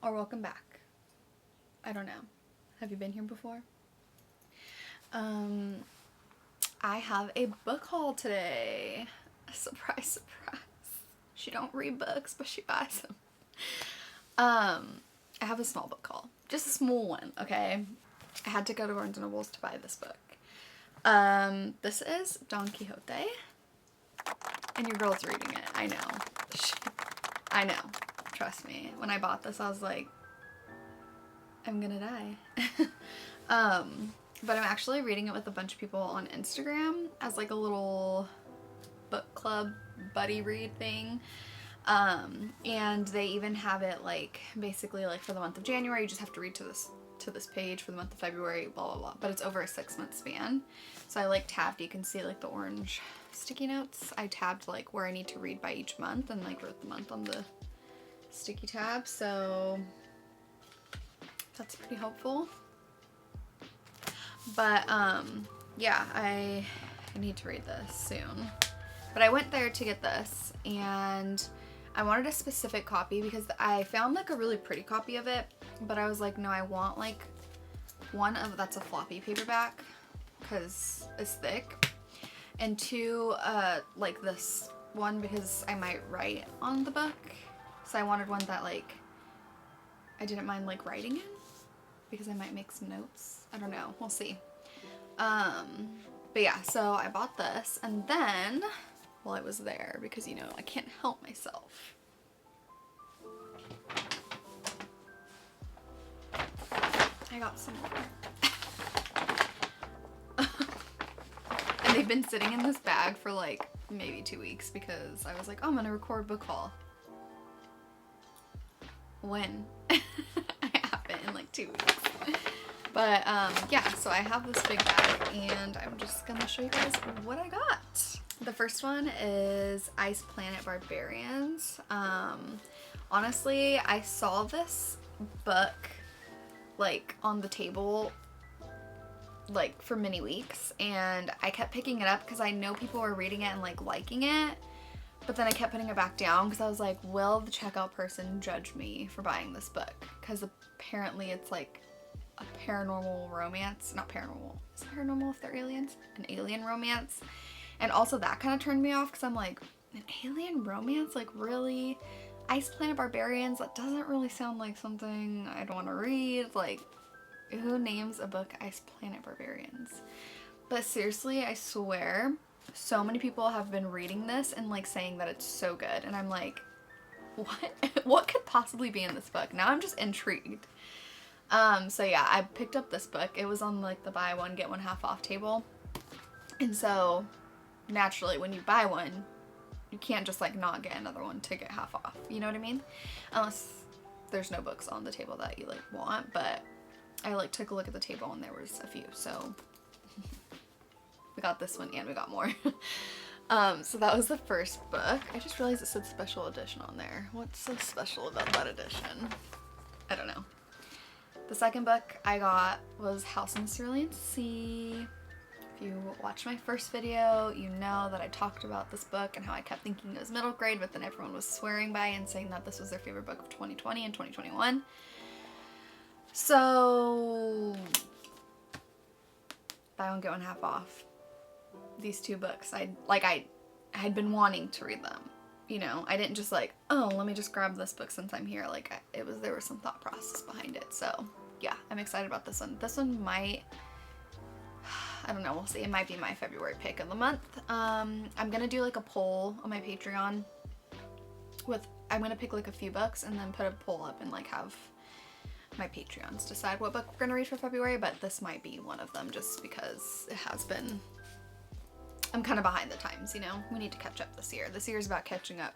or welcome back. I don't know. Have you been here before? I have a book haul today. Surprise, surprise. She don't read books, but she buys them. I have a small book haul. Just a small one, okay? I had to go to Barnes & Noble's to buy this book. This is Don Quixote. And your girl's reading it. I know. I know. Trust me. When I bought this, I was like, I'm gonna die. But I'm actually reading it with a bunch of people on Instagram as like a little book club buddy read thing. And they even have it like basically like for the month of January, you just have to read to this page, for the month of February, blah blah blah. But it's over a 6-month span. So I like tabbed, you can see like the orange sticky notes. I tabbed like where I need to read by each month and like wrote the month on the sticky tab. So that's pretty helpful. But yeah, I need to read this soon. But I went there to get this and I wanted a specific copy because I found like a really pretty copy of it, but I was like, no, I want like one of that's a floppy paperback because it's thick, and two, like this one because I might write on the book. So I wanted one that like I didn't mind like writing in because I might make some notes. I don't know. We'll see. But yeah, so I bought this and then while I was there, because you know, I can't help myself. I got some more. And they've been sitting in this bag for like maybe 2 weeks because I was like, oh, I'm gonna record book haul. When? I haven't in like 2 weeks. But yeah, so I have this big bag and I'm just gonna show you guys what I got. The first one is Planet Barbarians. Honestly, I saw this book like on the table like for many weeks and I kept picking it up because I know people were reading it and like liking it, but then I kept putting it back down because I was like, will the checkout person judge me for buying this book? Because apparently it's like a paranormal romance. Not paranormal. Is it paranormal if they're aliens? An alien romance. And also that kind of turned me off because I'm like, an alien romance? Like really? Planet Barbarians? That doesn't really sound like something I'd want to read. Like, who names a book Planet Barbarians? But seriously, I swear, so many people have been reading this and like saying that it's so good. And I'm like, what? What could possibly be in this book? Now I'm just intrigued. So yeah, I picked up this book. It was on like the buy one, get one half off table. And so naturally when you buy one, you can't just like not get another one to get half off. You know what I mean? Unless there's no books on the table that you like want, but I like took a look at the table and there was a few. So we got this one and we got more. So that was the first book. I just realized it said special edition on there. What's so special about that edition? I don't know. The second book I got was House in the Cerulean Sea. If you watched my first video, you know that I talked about this book and how I kept thinking it was middle grade, but then everyone was swearing by and saying that this was their favorite book of 2020 and 2021. So, buy one, get one half off. These two books, I had been wanting to read them. You know, I didn't just like, oh, let me just grab this book since I'm here. Like, there was some thought process behind it. So, yeah, I'm excited about this one. This one might, I don't know, we'll see. It might be my February pick of the month. I'm gonna do like a poll on my Patreon I'm gonna pick like a few books and then put a poll up and like have my Patreons decide what book we're gonna read for February, but this might be one of them just because it has been, I'm kind of behind the times, you know? We need to catch up this year. This year is about catching up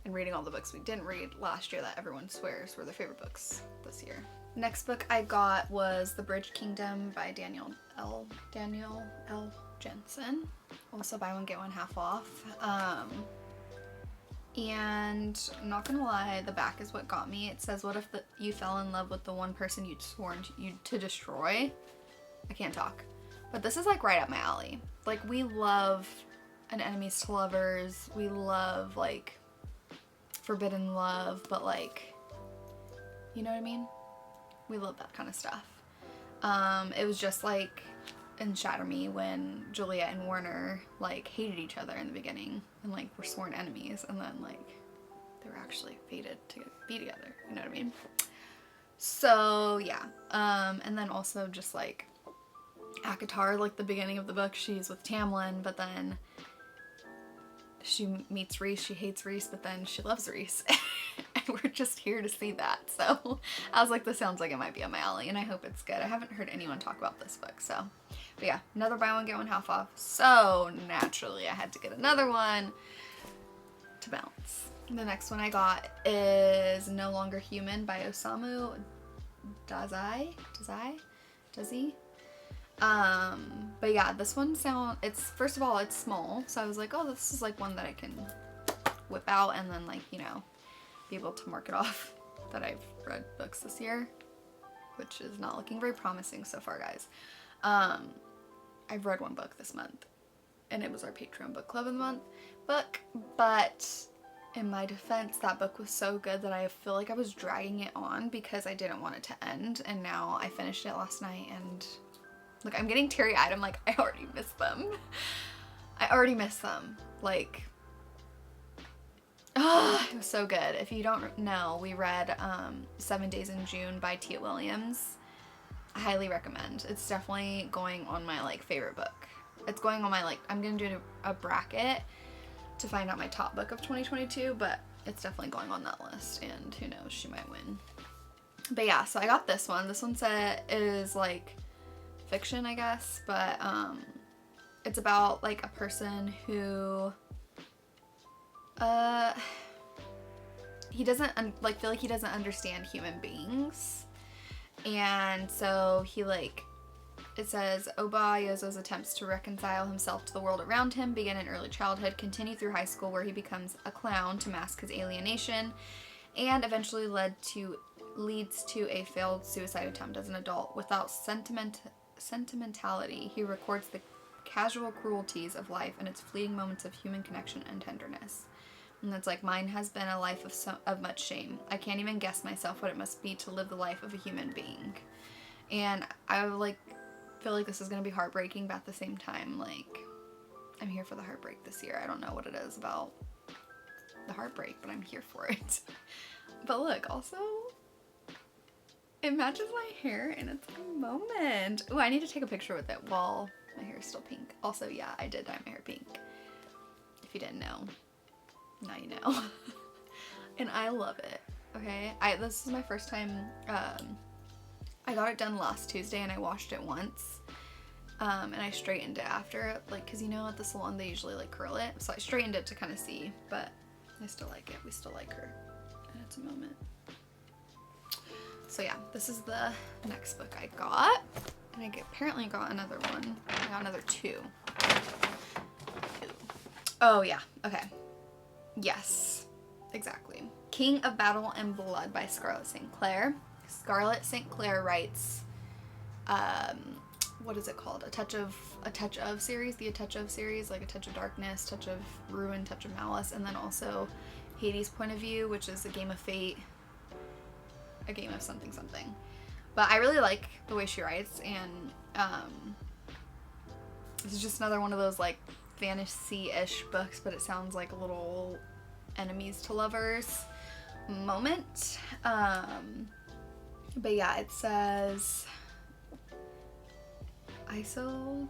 and reading all the books we didn't read last year that everyone swears were their favorite books this year. Next book I got was The Bridge Kingdom by Daniel L. Jensen. Also buy one, get one half off. And I'm not gonna lie, the back is what got me. It says, what if you fell in love with the one person you'd sworn to destroy? I can't talk. But this is like right up my alley. Like, we love an enemies to lovers. We love like forbidden love, but like, You know what I mean? We love that kind of stuff. It was just like in Shatter Me when Juliet and Warner like hated each other in the beginning and like were sworn enemies, and then like they were actually fated to be together. You know what I mean? So yeah. And then also just like ACOTAR, like the beginning of the book, she's with Tamlin, but then she meets Rhys, she hates Rhys, but then she loves Rhys. And we're just here to see that. So I was like, this sounds like it might be up my alley, and I hope it's good. I haven't heard anyone talk about this book, so. But yeah, another buy one, get one half off. So naturally I had to get another one to bounce. The next one I got is No Longer Human by Osamu Dazai. But yeah, this one first of all, it's small, so I was like, oh, this is like one that I can whip out and then like, you know, be able to mark it off that I've read books this year, which is not looking very promising so far, guys. I've read one book this month, and it was our Patreon book club of the month book, but in my defense, that book was so good that I feel like I was dragging it on because I didn't want it to end, and now I finished it last night, and look, I'm getting teary-eyed. I'm like, I already miss them. Like, it was so good. If you don't know, we read 7 Days in June by Tia Williams. I highly recommend. It's definitely going on my like favorite book. It's going on my like, I'm gonna do a bracket to find out my top book of 2022, but it's definitely going on that list, and who knows, she might win. But yeah, so I got this one. This one is like fiction, I guess, but it's about like a person who he doesn't feel like he doesn't understand human beings, and so he like, it says Oba Yozo's attempts to reconcile himself to the world around him begin in early childhood, continue through high school where he becomes a clown to mask his alienation, and eventually leads to a failed suicide attempt as an adult. Without sentimentality, he records the casual cruelties of life and its fleeting moments of human connection and tenderness. And it's like, mine has been a life of much shame. I can't even guess myself what it must be to live the life of a human being. And I like feel like this is gonna be heartbreaking, but at the same time, like, I'm here for the heartbreak this year. I don't know what it is about the heartbreak, but I'm here for it. But look, also, it matches my hair and it's a moment. Oh, I need to take a picture with it while my hair is still pink. Also, yeah, I did dye my hair pink. If you didn't know, now you know. And I love it, okay? This is my first time, I got it done last Tuesday and I washed it once. And I straightened it after, like, cause you know at the salon they usually like curl it. So I straightened it to kind of see, but I still like it. We still like her. And it's a moment. So yeah, this is the next book I got. And I apparently got another one. I got another two. Oh yeah, okay. Yes, exactly. King of Battle and Blood by Scarlett Sinclair. Scarlett Sinclair writes, what is it called? A touch of series, the A Touch of series, like A Touch of Darkness, Touch of Ruin, Touch of Malice, and then also Hades' Point of View, which is a game of fate, a game of something. But I really like the way she writes, and this is just another one of those like fantasy-ish books, but it sounds like a little enemies to lovers moment. But yeah, it says Isolde?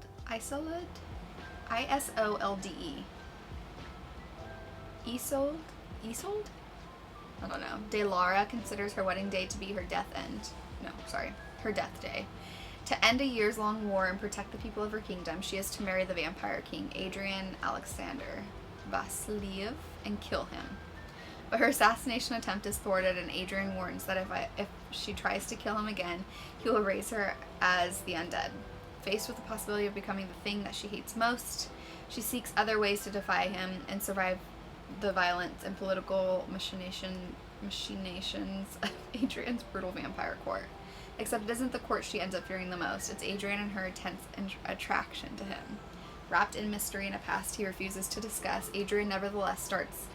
I-S-O-L-D-E. Isolde? I don't know. De Lara considers her wedding day to be her death day. To end a years-long war and protect the people of her kingdom, she is to marry the vampire king, Adrian Alexander Vasiliev, and kill him. But her assassination attempt is thwarted, and Adrian warns that if she tries to kill him again, he will raise her as the undead. Faced with the possibility of becoming the thing that she hates most, she seeks other ways to defy him and survive the violence and political machinations of Adrian's brutal vampire court. Except it isn't the court she ends up fearing the most, it's Adrian and her intense attraction to him. Wrapped in mystery and a past he refuses to discuss, Adrian nevertheless starts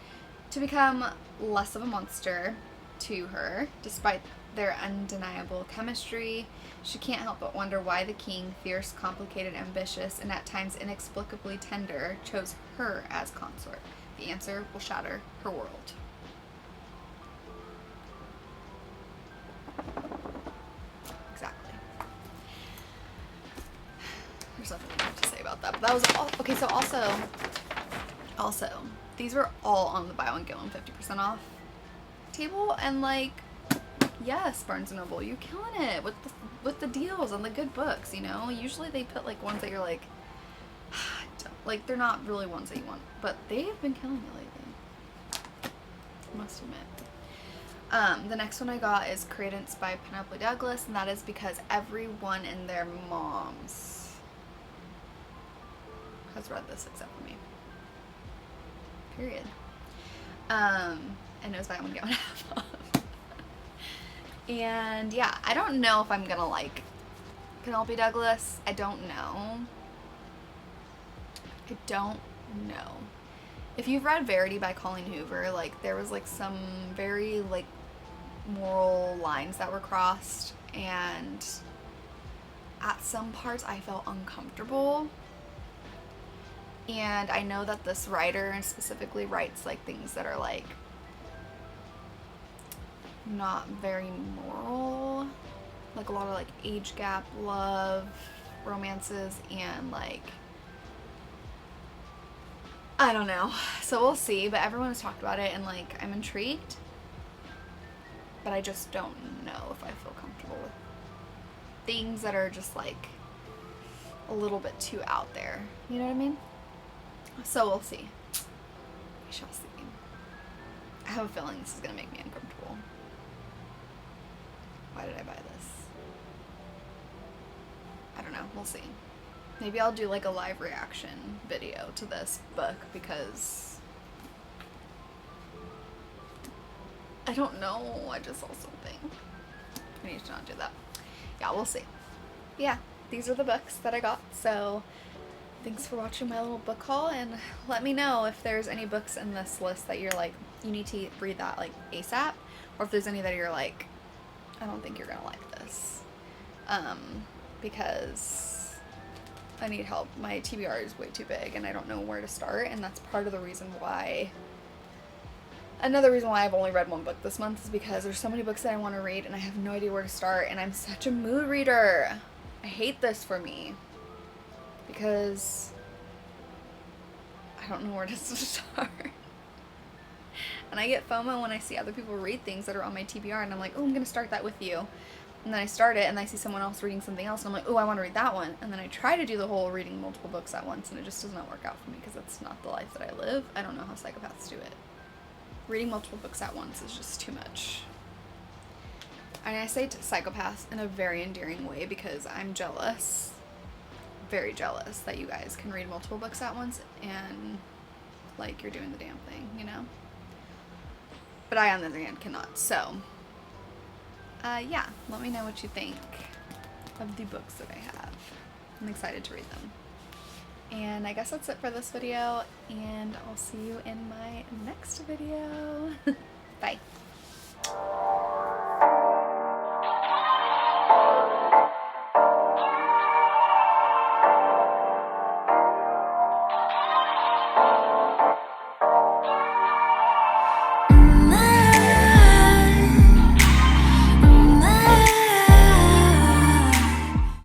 to become less of a monster to her, despite their undeniable chemistry. She can't help but wonder why the king, fierce, complicated, ambitious, and at times inexplicably tender, chose her as consort. The answer will shatter her world. Exactly. There's nothing more to say about that. But that was all. Okay, so also, these were all on the buy one get one 50% off table, and like, yes, Barnes & Noble, you're killing it with the deals on the good books, you know? Usually they put like ones that you're like, like they're not really ones that you want, but they have been killing it lately, I must admit. The next one I got is Credence by Penelope Douglas, and that is because everyone and their moms has read this except for me. Period. And it was buy one get one half off. And yeah, I don't know if I'm gonna like Penelope Douglas. I don't know. If you've read Verity by Colleen Hoover, like there was like some very like moral lines that were crossed, and at some parts I felt uncomfortable. And I know that this writer specifically writes like things that are like not very moral, like a lot of like age gap love romances, and like I don't know, so we'll see. But everyone has talked about it, and like I'm intrigued, but I just don't know if I feel comfortable with things that are just like a little bit too out there, you know what I mean? So we'll see. We shall see. I have a feeling this is gonna make me uncomfortable. Why did I buy this? I don't know. We'll see. Maybe I'll do like a live reaction video to this book, because I don't know. I just saw something. I need to not do that. Yeah, we'll see. Yeah, these are the books that I got. So thanks for watching my little book haul, and let me know if there's any books in this list that you're like, you need to read that like ASAP, or if there's any that you're like, I don't think you're gonna like this, because I need help. My TBR is way too big and I don't know where to start, and that's part of the reason why, another reason why I've only read one book this month is because there's so many books that I want to read and I have no idea where to start, and I'm such a mood reader. I hate this for me because I don't know where to start. And I get FOMO when I see other people read things that are on my TBR, and I'm like, oh, I'm going to start that with you. And then I start it, and I see someone else reading something else, and I'm like, oh, I want to read that one. And then I try to do the whole reading multiple books at once, and it just does not work out for me, because that's not the life that I live. I don't know how psychopaths do it. Reading multiple books at once is just too much. And I say psychopaths in a very endearing way, because I'm jealous, very jealous, that you guys can read multiple books at once, and like you're doing the damn thing, you know? But I, on the other hand, cannot. So, yeah, let me know what you think of the books that I have. I'm excited to read them. And I guess that's it for this video, and I'll see you in my next video. Bye.